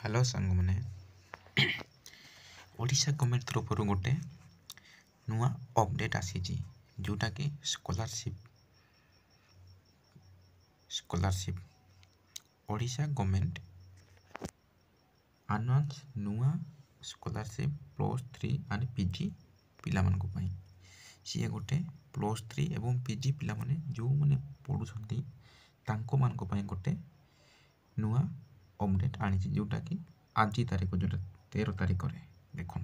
Hello सांग मैंने Odisha government तरफ गोटे नुआ अपडेट आसी जोटा कि स्कॉलरशिप ओडिशा गवर्नमेंट अनाउंस नुआ स्कॉलरशिप +3 एंड पीजी पिला मानक पई सी गोटे +3 एवं पीजी पिला माने जो माने पढुछंती तांको मानक पई गोटे नुआ अपडेट आनी जोटा कि आज तारीख जो 13 तारीख रे देखो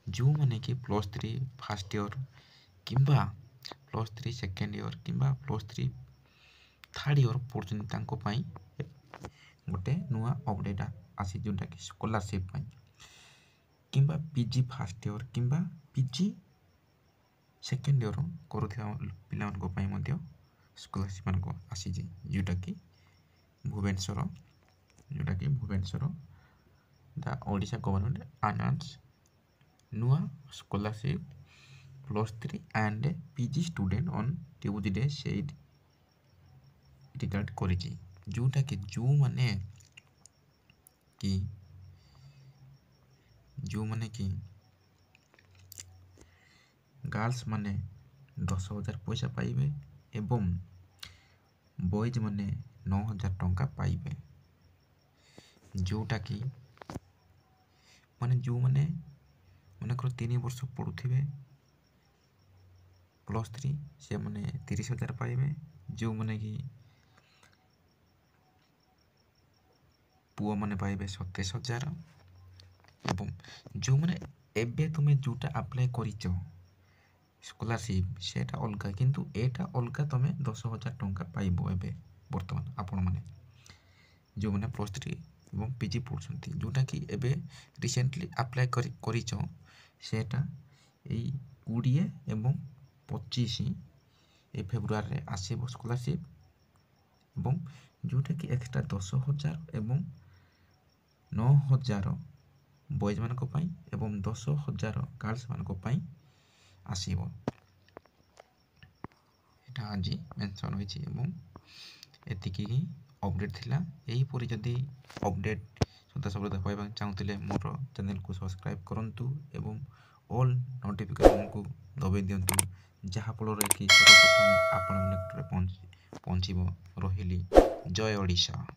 जो मैंने कि +3 फर्स्ट ईयर किंबा +3 सेकेंड ईयर किंबा +3 थर्ड ईयर पढ़ुं गोटे नुआ अपडेट आसी जोटा कि स्कॉलरशिप किंबा पीजी फर्स्ट ईयर किंबा पीजी सेकेंड ईयर करुवा पिला स्कॉलरशिप मान आसी जोटा कि Bhubaneswar the Odisha government announce नुआ scholarship +3 and PG student on Tuesday said regard करिछि जोटा कि जो माने कि गर्ल्स माने 10,000 पैसा पाइबे एवं बॉयज माने 9,000 टंका पाइबे जोटा कि माने जो माने मनकर 3 वर्ष पढ़ुथिबे +3 से माने 30,000 पाइबे जो माने कि पुआ माने पाइबे 27,000 एवं जो माने एबे तुमे जोटा अप्लाई करिचो स्कॉलरशिप सेटा अलगा किंतु एटा अलगा तमे 10,000 टंका पाइबो एबे वर्तमान आपण माने जो माने +3 एवं पीजी पढ़ुछंती जोटा कि एबे रिसेंटली अप्लाई करिचो सेटा एई 20 एवं 25 ए फेब्रुआरी रे आसीबो स्कॉलरशिप एवं जोटा कि एक्स्ट्रा 10,000 एवं 9,000 बॉयज मानक पई एवं 10,000 गर्ल्स मानक पई आसीबो एटा आज मेंशन होइछि एवं एतिकी ही अपडेट थिला एही परि जदी अपडेट सदा सबदा पाइबा चाहूतिले मोर चैनल को सब्सक्राइब करंतु एवं ऑल नोटिफिकेशन को दबाई दियंतु जहा फल रे कि सर्वप्रथम आपण निकटरे पहुंचीबो रहिली जय ओडिशा।